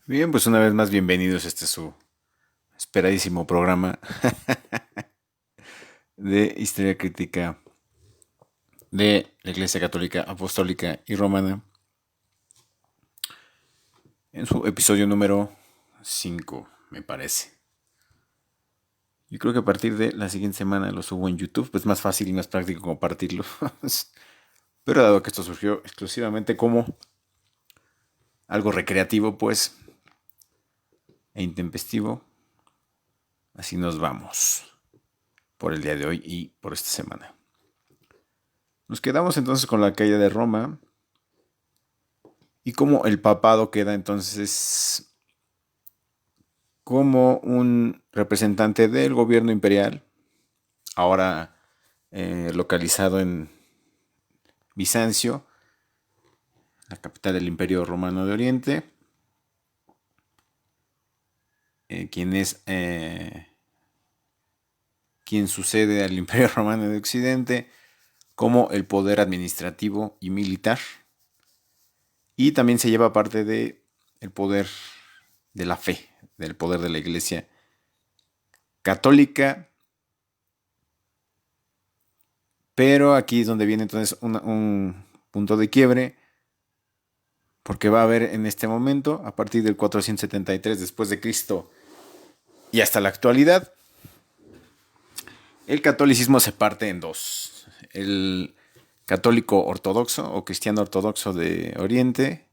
Bien, pues una vez más bienvenidos a este su esperadísimo programa de historia crítica de la Iglesia Católica Apostólica y Romana en su episodio número 5, me parece. Yo creo que a partir de la siguiente semana lo subo en YouTube, pues más fácil y más práctico compartirlo. Pero dado que esto surgió exclusivamente como algo recreativo, pues, e intempestivo, así nos vamos por el día de hoy y por esta semana. Nos quedamos entonces con la caída de Roma y cómo el papado queda entonces como un representante del gobierno imperial, ahora localizado en Bizancio, la capital del Imperio Romano de Oriente, quien es quien sucede al Imperio Romano de Occidente como el poder administrativo y militar, y también se lleva parte de el poder de la fe, del poder de la Iglesia católica. Pero aquí es donde viene entonces un punto de quiebre, porque va a haber en este momento, a partir del 473 después de Cristo y hasta la actualidad, el catolicismo se parte en dos. El católico ortodoxo o cristiano ortodoxo de Oriente,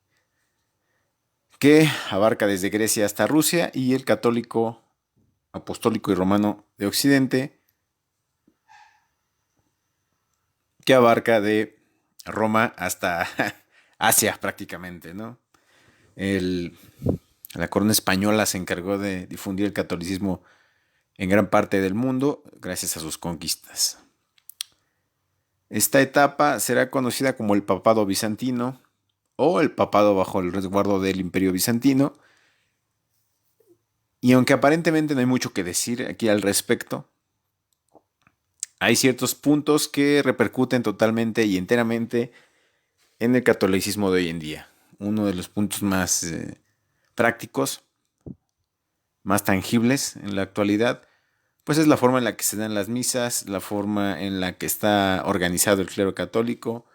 que abarca desde Grecia hasta Rusia, y el católico apostólico y romano de Occidente, que abarca de Roma hasta Asia prácticamente, ¿no? El, la corona española se encargó de difundir el catolicismo en gran parte del mundo gracias a sus conquistas. Esta etapa será conocida como el papado bizantino o el papado bajo el resguardo del imperio bizantino. Y aunque aparentemente no hay mucho que decir aquí al respecto, hay ciertos puntos que repercuten totalmente y enteramente en el catolicismo de hoy en día. Uno de los puntos más prácticos, más tangibles en la actualidad, pues es la forma en la que se dan las misas, la forma en la que está organizado el clero católico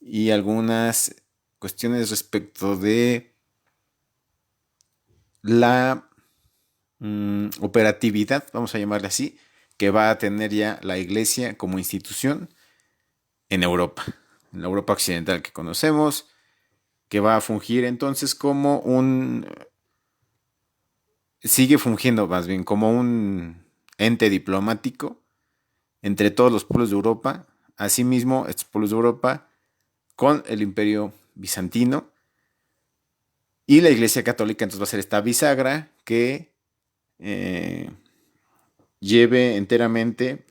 y algunas cuestiones respecto de la operatividad, vamos a llamarle así, que va a tener ya la Iglesia como institución en Europa, en la Europa occidental que conocemos, que va a fungir entonces como sigue fungiendo más bien como un ente diplomático entre todos los pueblos de Europa, asimismo estos pueblos de Europa con el imperio bizantino, y la Iglesia Católica entonces va a ser esta bisagra que eh, lleve enteramente,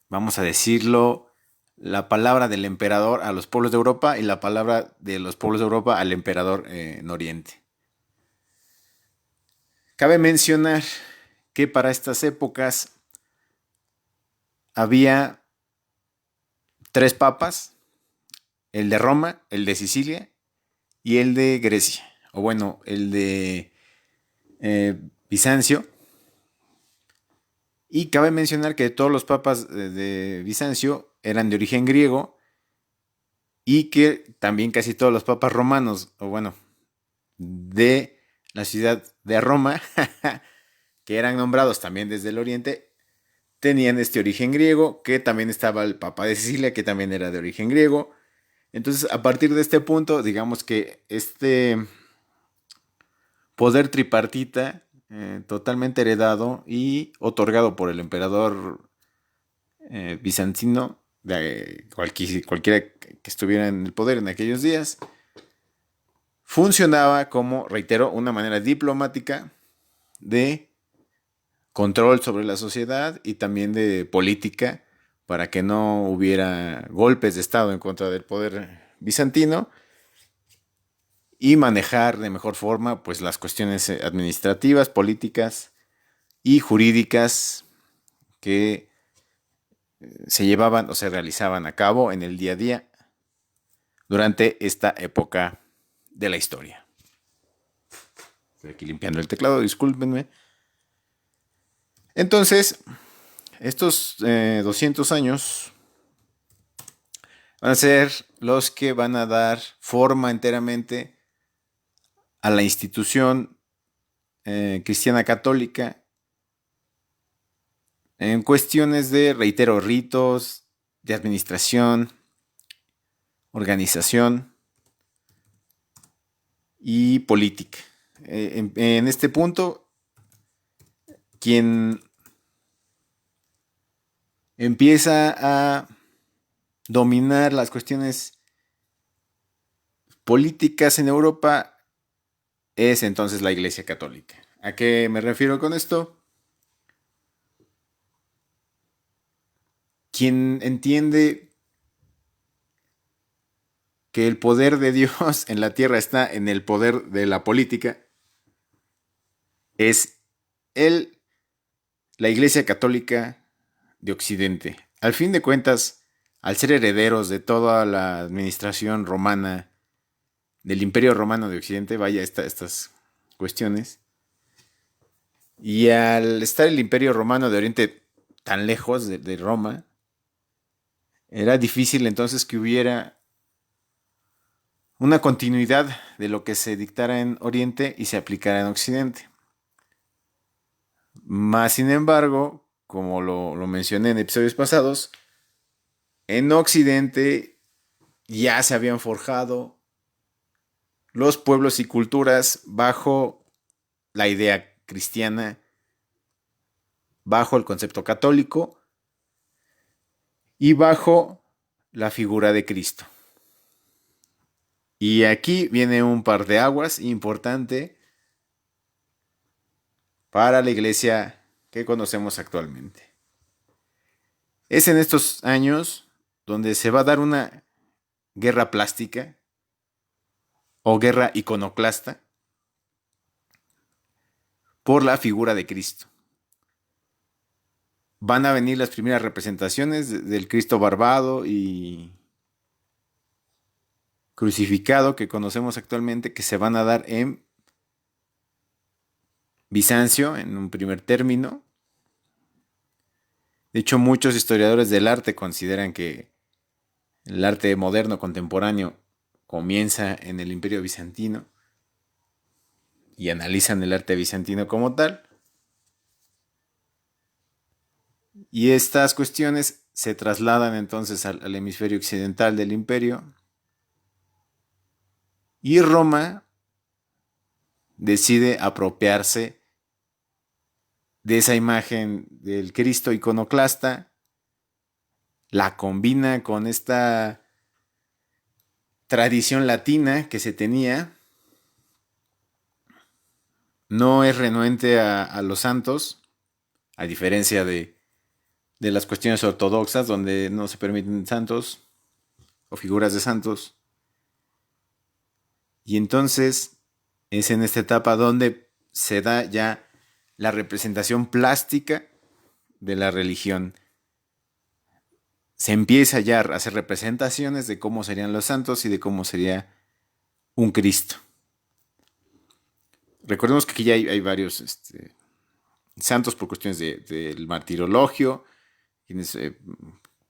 vamos a decirlo, la palabra del emperador a los pueblos de Europa y la palabra de los pueblos de Europa al emperador en Oriente. Cabe mencionar que para estas épocas había tres papas: el de Roma, el de Sicilia y el de Grecia, o bueno, el de Bizancio. Y cabe mencionar que todos los papas de Bizancio eran de origen griego, y que también casi todos los papas romanos, o bueno, de la ciudad de Roma, que eran nombrados también desde el oriente, tenían este origen griego, que también estaba el papa de Sicilia, que también era de origen griego. Entonces, a partir de este punto, digamos que este poder tripartita, totalmente heredado y otorgado por el emperador bizantino, de cualquiera que estuviera en el poder en aquellos días, funcionaba como, reitero, una manera diplomática de control sobre la sociedad y también de política para que no hubiera golpes de Estado en contra del poder bizantino, y manejar de mejor forma pues las cuestiones administrativas, políticas y jurídicas que se llevaban o se realizaban a cabo en el día a día durante esta época de la historia. Estoy aquí limpiando el teclado, discúlpenme. Entonces, estos 200 años van a ser los que van a dar forma enteramente a la institución cristiana católica en cuestiones de, reitero, ritos, de administración, organización y política. En este punto, quien empieza a dominar las cuestiones políticas en Europa es entonces la Iglesia Católica. ¿A qué me refiero con esto? Quien entiende que el poder de Dios en la tierra está en el poder de la política, es la Iglesia Católica de Occidente. Al fin de cuentas, al ser herederos de toda la administración romana, del Imperio Romano de Occidente, vaya estas cuestiones, y al estar el Imperio Romano de Oriente tan lejos de Roma, era difícil entonces que hubiera una continuidad de lo que se dictara en Oriente y se aplicara en Occidente. Más sin embargo, como lo mencioné en episodios pasados, en Occidente ya se habían forjado los pueblos y culturas bajo la idea cristiana, bajo el concepto católico y bajo la figura de Cristo. Y aquí viene un par de aguas importante para la iglesia que conocemos actualmente. Es en estos años donde se va a dar una guerra plástica o guerra iconoclasta por la figura de Cristo. Van a venir las primeras representaciones del Cristo barbado y crucificado que conocemos actualmente, que se van a dar en Bizancio en un primer término. De hecho, muchos historiadores del arte consideran que el arte moderno contemporáneo comienza en el Imperio Bizantino y analizan el arte bizantino como tal. Y estas cuestiones se trasladan entonces al hemisferio occidental del imperio. Y Roma decide apropiarse de esa imagen del Cristo iconoclasta, la combina con esta tradición latina que se tenía. No es renuente a los santos, a diferencia de las cuestiones ortodoxas, donde no se permiten santos o figuras de santos. Y entonces es en esta etapa donde se da ya la representación plástica de la religión. Se empieza ya a hacer representaciones de cómo serían los santos y de cómo sería un Cristo. Recordemos que aquí ya hay varios santos por cuestiones del martirologio, quienes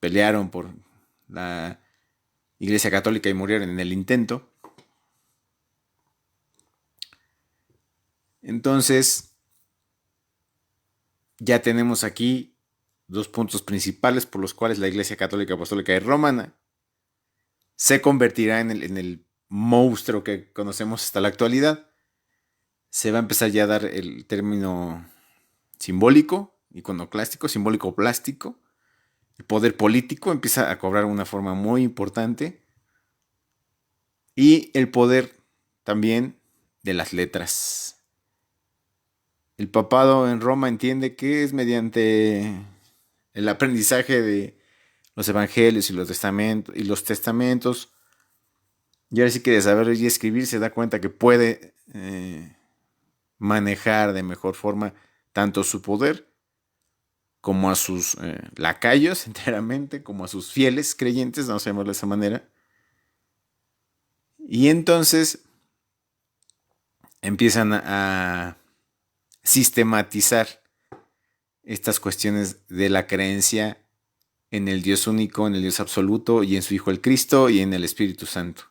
pelearon por la Iglesia Católica y murieron en el intento. Entonces, ya tenemos aquí dos puntos principales por los cuales la Iglesia Católica Apostólica y Romana se convertirá en el monstruo que conocemos hasta la actualidad. Se va a empezar ya a dar el término simbólico, iconoclástico, simbólico plástico. El poder político empieza a cobrar una forma muy importante. Y el poder también de las letras. El papado en Roma entiende que es mediante el aprendizaje de los evangelios y los testamentos, y ahora sí que de saber leer y escribir se da cuenta que puede manejar de mejor forma tanto su poder como a sus lacayos enteramente, como a sus fieles creyentes, vamos a llamarlo de esa manera. Y entonces empiezan a sistematizar estas cuestiones de la creencia en el Dios único, en el Dios absoluto y en su Hijo el Cristo y en el Espíritu Santo.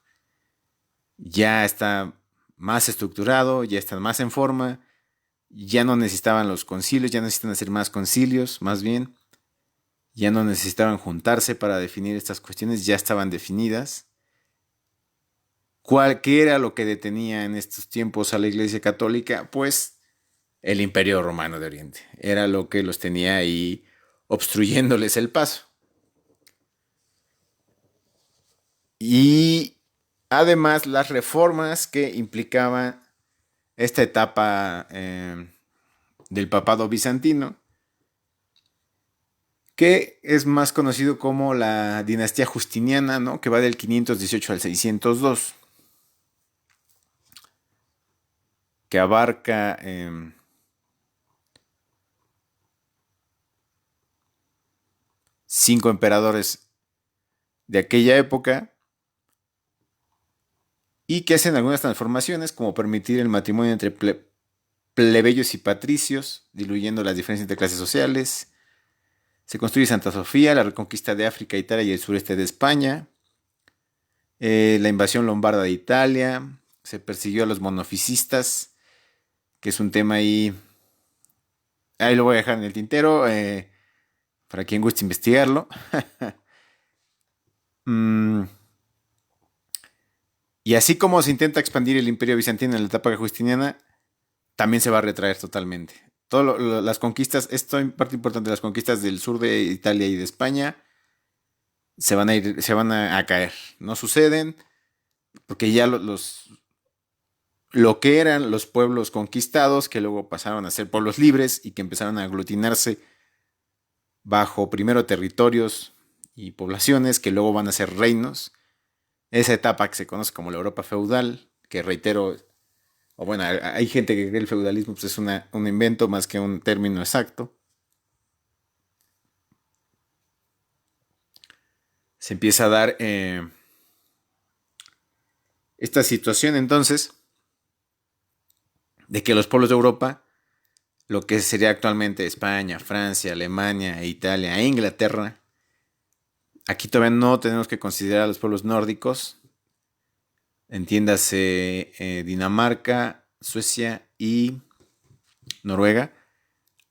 Ya está más estructurado, ya está más en forma, ya no necesitaban los concilios, ya necesitan hacer más concilios, más bien, ya no necesitaban juntarse para definir estas cuestiones, ya estaban definidas. ¿Qué era lo que detenía en estos tiempos a la Iglesia Católica? Pues el Imperio Romano de Oriente. Era lo que los tenía ahí obstruyéndoles el paso. Y además las reformas que implicaban esta etapa del papado bizantino, que es más conocido como la dinastía Justiniana, ¿no? Que va del 518 al 602, que abarca 5 emperadores de aquella época y que hacen algunas transformaciones como permitir el matrimonio entre plebeyos y patricios, diluyendo las diferencias entre clases sociales. Se construye Santa Sofía, la reconquista de África, Italia y el sureste de España, la invasión lombarda de Italia, se persiguió a los monofisistas, que es un tema ahí lo voy a dejar en el tintero, para quien guste investigarlo. mm, y así como se intenta expandir el imperio bizantino en la etapa justiniana, también se va a retraer totalmente. Las conquistas, esto en parte importante, las conquistas del sur de Italia y de España se van a caer. No suceden porque ya lo que eran los pueblos conquistados, que luego pasaron a ser pueblos libres y que empezaron a aglutinarse bajo primero territorios y poblaciones que luego van a ser reinos. Esa etapa que se conoce como la Europa feudal, que reitero, o bueno, hay gente que cree que el feudalismo pues, es un invento más que un término exacto. Se empieza a dar esta situación entonces de que los pueblos de Europa, lo que sería actualmente España, Francia, Alemania, Italia e Inglaterra, aquí todavía no tenemos que considerar a los pueblos nórdicos, entiéndase Dinamarca, Suecia y Noruega,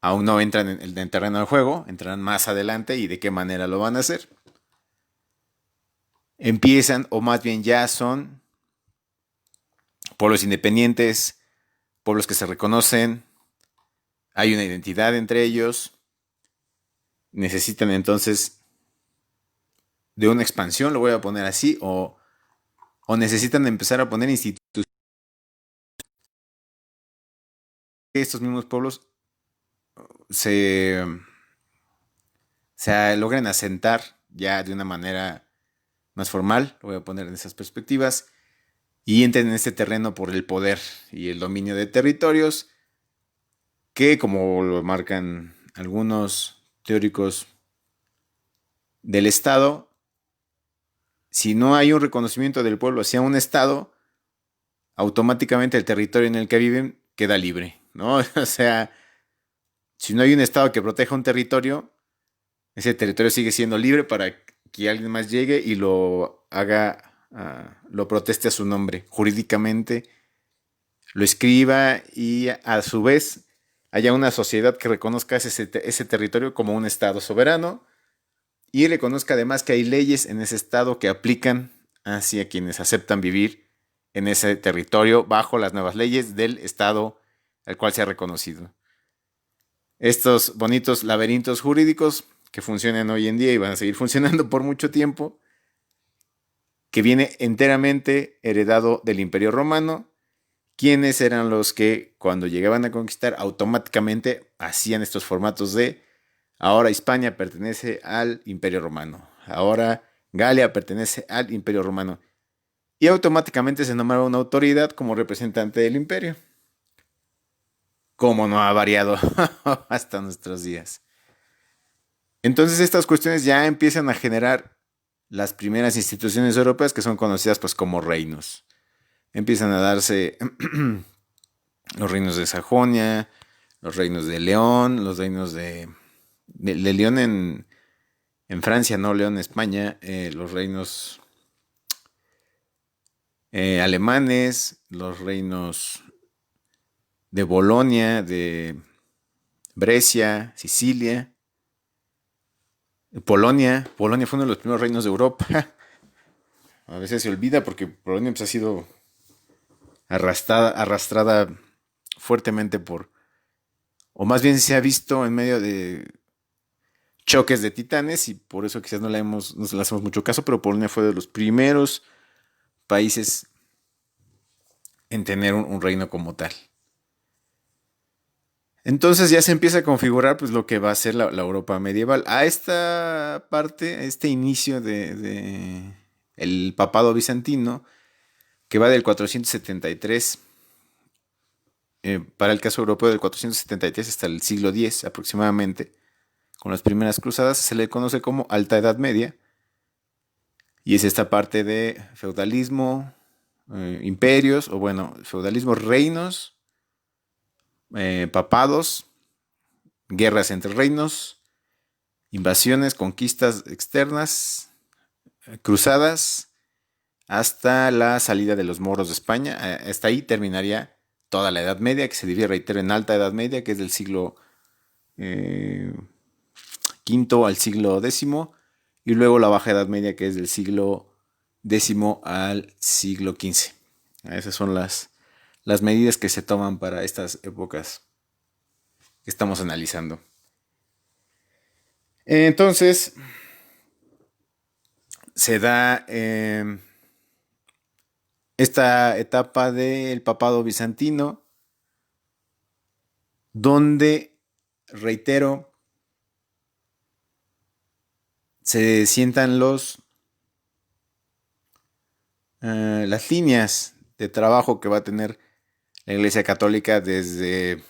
aún no entran en el terreno del juego, entrarán más adelante y de qué manera lo van a hacer. Empiezan, o más bien ya son, pueblos independientes, pueblos que se reconocen, hay una identidad entre ellos, necesitan entonces de una expansión, lo voy a poner así, o necesitan empezar a poner instituciones. Estos mismos pueblos se, se logran asentar ya de una manera más formal, lo voy a poner en esas perspectivas, y entren en este terreno por el poder y el dominio de territorios que, como lo marcan algunos teóricos del Estado, si no hay un reconocimiento del pueblo hacia un Estado, automáticamente el territorio en el que viven queda libre, ¿no? O sea, si no hay un Estado que proteja un territorio, ese territorio sigue siendo libre para que alguien más llegue y lo haga, lo proteste a su nombre, jurídicamente, lo escriba y a su vez haya una sociedad que reconozca ese territorio como un Estado soberano y reconozca además que hay leyes en ese Estado que aplican hacia quienes aceptan vivir en ese territorio bajo las nuevas leyes del Estado al cual se ha reconocido. Estos bonitos laberintos jurídicos que funcionan hoy en día y van a seguir funcionando por mucho tiempo, que viene enteramente heredado del Imperio Romano, quienes eran los que cuando llegaban a conquistar automáticamente hacían estos formatos de ahora Hispania pertenece al Imperio Romano, ahora Galia pertenece al Imperio Romano y automáticamente se nombraba una autoridad como representante del imperio, como no ha variado hasta nuestros días. Entonces estas cuestiones ya empiezan a generar las primeras instituciones europeas que son conocidas pues como reinos. Empiezan a darse los reinos de Sajonia, los reinos de León, los reinos de León en Francia, no León en España, los reinos alemanes, los reinos de Bolonia, de Brescia, Sicilia, Polonia. Polonia fue uno de los primeros reinos de Europa. A veces se olvida porque Polonia pues, ha sido arrastrada fuertemente o más bien se ha visto en medio de choques de titanes y por eso quizás no le hacemos mucho caso, pero Polonia fue de los primeros países en tener un reino como tal. Entonces ya se empieza a configurar pues lo que va a ser la Europa medieval. A esta parte, a este inicio de el papado bizantino, que va del 473, para el caso europeo del 473 hasta el siglo X aproximadamente, con las primeras cruzadas, se le conoce como Alta Edad Media, y es esta parte de feudalismo, imperios, o bueno, feudalismo, reinos, papados, guerras entre reinos, invasiones, conquistas externas, cruzadas, hasta la salida de los moros de España. Hasta ahí terminaría toda la Edad Media, que se divide, reitero, en Alta Edad Media, que es del siglo V al siglo X, y luego la Baja Edad Media, que es del siglo X al siglo XV. Esas son las medidas que se toman para estas épocas que estamos analizando. Entonces, se da esta etapa del papado bizantino, donde, reitero, se sientan las líneas de trabajo que va a tener la Iglesia Católica desde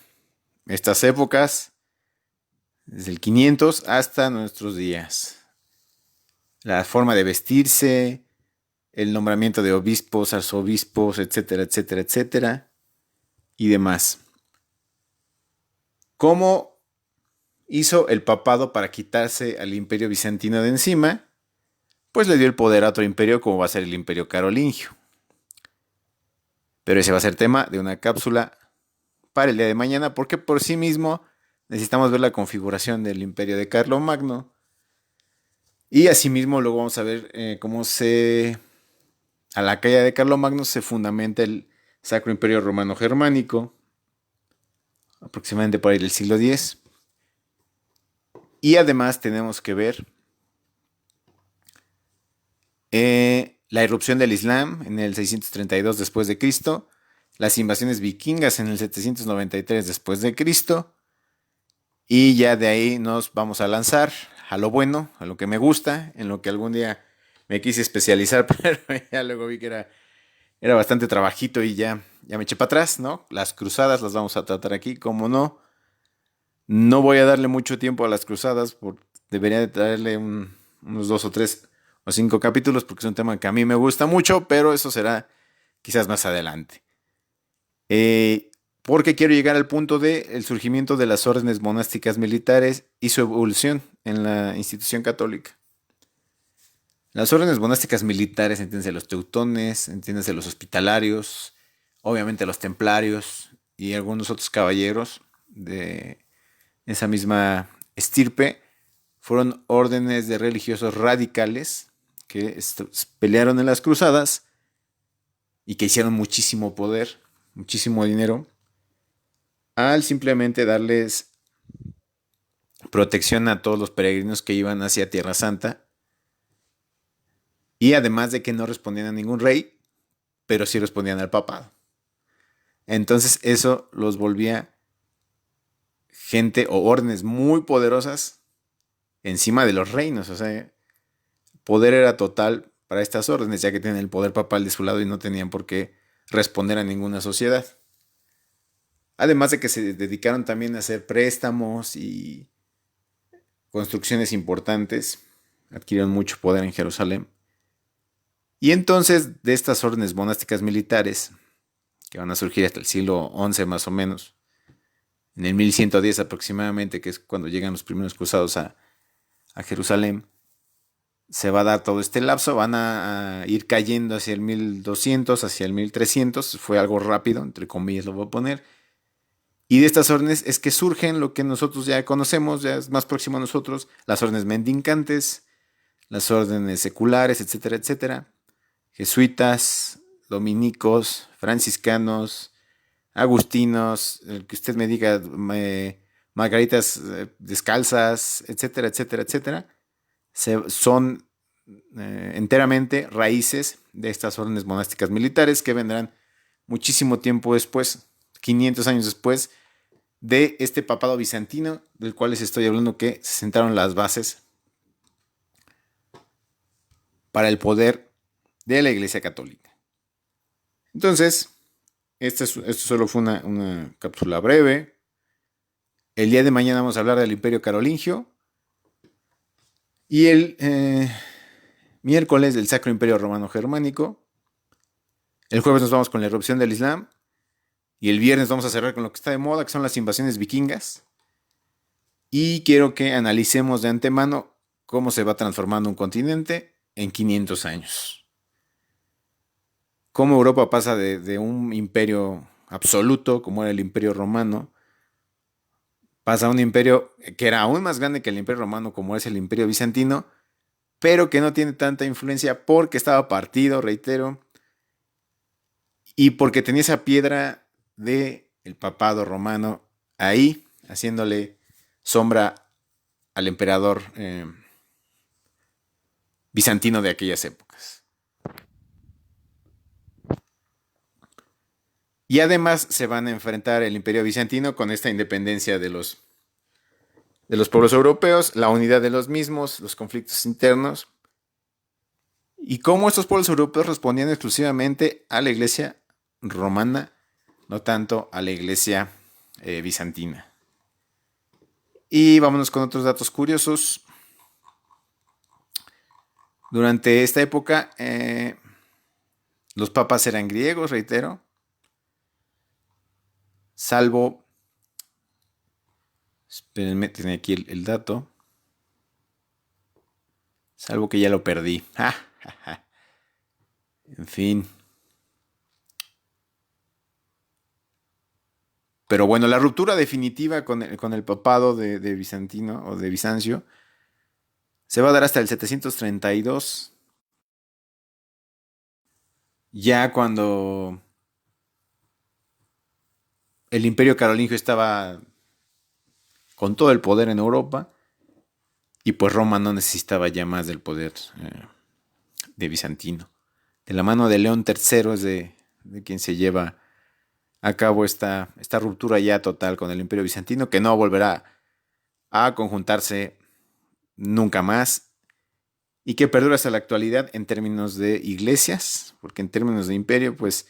estas épocas, desde el 500 hasta nuestros días. La forma de vestirse, el nombramiento de obispos, arzobispos, etcétera, etcétera, etcétera, y demás. ¿Cómo hizo el papado para quitarse al imperio bizantino de encima? Pues le dio el poder a otro imperio como va a ser el imperio carolingio. Pero ese va a ser tema de una cápsula para el día de mañana, porque por sí mismo necesitamos ver la configuración del imperio de Carlomagno. Y asimismo luego vamos a ver cómo a la caída de Carlomagno se fundamenta el Sacro Imperio Romano Germánico, aproximadamente por ahí del siglo X. Y además tenemos que ver la irrupción del Islam en el 632 después de Cristo, las invasiones vikingas en el 793 después de Cristo, y ya de ahí nos vamos a lanzar a lo bueno, a lo que me gusta, en lo que algún día me quise especializar, pero ya luego vi que era bastante trabajito y ya me eché para atrás, ¿no? Las cruzadas las vamos a tratar aquí, como no. No voy a darle mucho tiempo a las cruzadas, debería de traerle unos 2 o 3 o 5 capítulos, porque es un tema que a mí me gusta mucho, pero eso será quizás más adelante. Porque quiero llegar al punto del surgimiento de las órdenes monásticas militares y su evolución en la institución católica. Las órdenes monásticas militares, entiéndase los teutones, entiéndase los hospitalarios, obviamente los templarios y algunos otros caballeros de esa misma estirpe, fueron órdenes de religiosos radicales que pelearon en las cruzadas y que hicieron muchísimo poder, muchísimo dinero, al simplemente darles protección a todos los peregrinos que iban hacia Tierra Santa, y además de que no respondían a ningún rey, pero sí respondían al papado. Entonces eso los volvía gente o órdenes muy poderosas encima de los reinos. O sea, poder era total para estas órdenes, ya que tienen el poder papal de su lado y no tenían por qué responder a ninguna sociedad. Además de que se dedicaron también a hacer préstamos y construcciones importantes, adquirieron mucho poder en Jerusalén. Y entonces de estas órdenes monásticas militares, que van a surgir hasta el siglo XI más o menos, en el 1110 aproximadamente, que es cuando llegan los primeros cruzados a Jerusalén, se va a dar todo este lapso, van a ir cayendo hacia el 1200, hacia el 1300, fue algo rápido, entre comillas lo voy a poner, y de estas órdenes es que surgen lo que nosotros ya conocemos, ya es más próximo a nosotros, las órdenes mendicantes, las órdenes seculares, etcétera, etcétera, jesuitas, dominicos, franciscanos, agustinos, el que usted me diga, margaritas descalzas, etcétera, etcétera, etcétera, son enteramente raíces de estas órdenes monásticas militares que vendrán muchísimo tiempo después, 500 años después, de este papado bizantino, del cual les estoy hablando, que se sentaron las bases para el poder de la Iglesia Católica. Entonces, esto solo fue una cápsula breve. El día de mañana vamos a hablar del Imperio Carolingio. Y el miércoles del Sacro Imperio Romano Germánico. El jueves nos vamos con la erupción del Islam. Y el viernes vamos a cerrar con lo que está de moda, que son las invasiones vikingas. Y quiero que analicemos de antemano cómo se va transformando un continente en 500 años. Cómo Europa pasa de un imperio absoluto, como era el Imperio Romano, pasa a un imperio que era aún más grande que el Imperio Romano, como es el Imperio Bizantino, pero que no tiene tanta influencia porque estaba partido, reitero, y porque tenía esa piedra del papado romano ahí, haciéndole sombra al emperador bizantino de aquellas épocas. Y además se van a enfrentar el Imperio Bizantino con esta independencia de los pueblos europeos, la unidad de los mismos, los conflictos internos, y cómo estos pueblos europeos respondían exclusivamente a la iglesia romana, no tanto a la iglesia bizantina. Y vámonos con otros datos curiosos. Durante esta época, los papas eran griegos, reitero, salvo, espérenme, tenía aquí el dato, salvo que ya lo perdí. En fin. Pero bueno, la ruptura definitiva con el papado de Bizantino o de Bizancio se va a dar hasta el 732. Ya cuando el Imperio Carolingio estaba con todo el poder en Europa y pues Roma no necesitaba ya más del poder de Bizantino. De la mano de León III es de quien se lleva a cabo esta ruptura ya total con el Imperio Bizantino, que no volverá a conjuntarse nunca más y que perdura hasta la actualidad en términos de iglesias, porque en términos de imperio, pues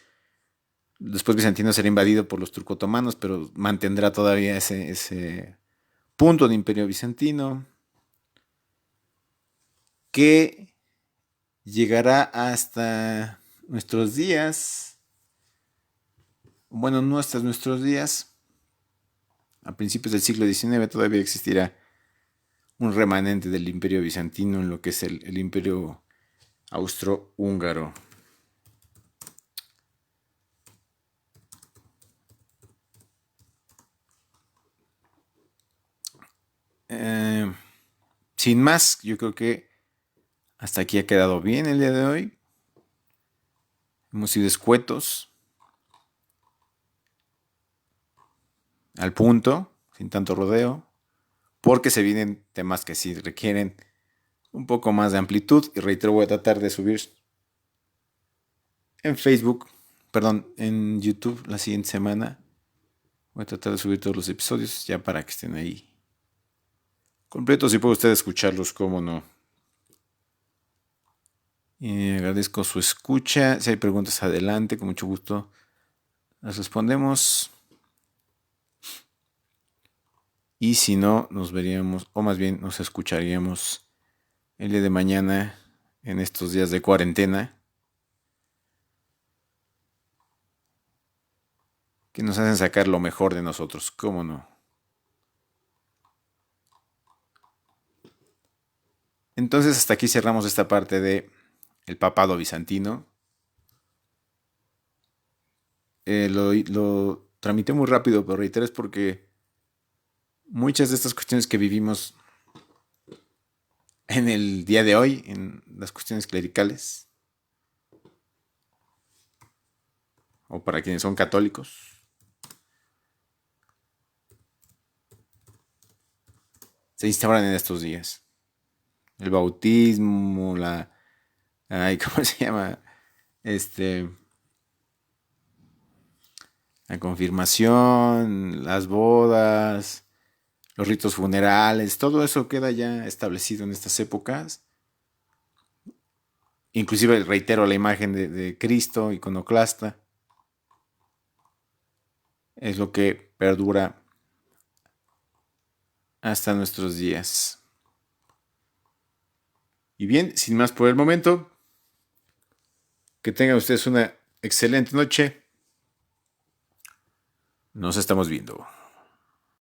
después Bizantino será invadido por los turco-otomanos, pero mantendrá todavía ese punto de imperio bizantino que llegará hasta nuestros días. Bueno, no hasta nuestros días. A principios del siglo XIX todavía existirá un remanente del imperio bizantino en lo que es el imperio austrohúngaro. Sin más, yo creo que hasta aquí ha quedado bien el día de hoy. Hemos sido escuetos, al punto, sin tanto rodeo, porque se vienen temas que sí requieren un poco más de amplitud. Y reitero, voy a tratar de subir en Facebook, perdón, en YouTube la siguiente semana. Voy a tratar de subir todos los episodios ya para que estén ahí completos y puede usted escucharlos, cómo no. Agradezco su escucha. Si hay preguntas, adelante, con mucho gusto las respondemos. Y si no, nos veríamos, o más bien nos escucharíamos el día de mañana en estos días de cuarentena. que nos hacen sacar lo mejor de nosotros, ¿cómo no? Entonces hasta aquí cerramos esta parte de el papado bizantino. Lo tramité muy rápido, pero reitero es porque muchas de estas cuestiones que vivimos en el día de hoy, en las cuestiones clericales, o para quienes son católicos, se instauran en estos días. El bautismo, ay, ¿cómo se llama? Este, la confirmación, las bodas, los ritos funerales, todo eso queda ya establecido en estas épocas. Inclusive reitero la imagen de Cristo iconoclasta. Es lo que perdura hasta nuestros días. Y bien, sin más por el momento, que tengan ustedes una excelente noche. Nos estamos viendo.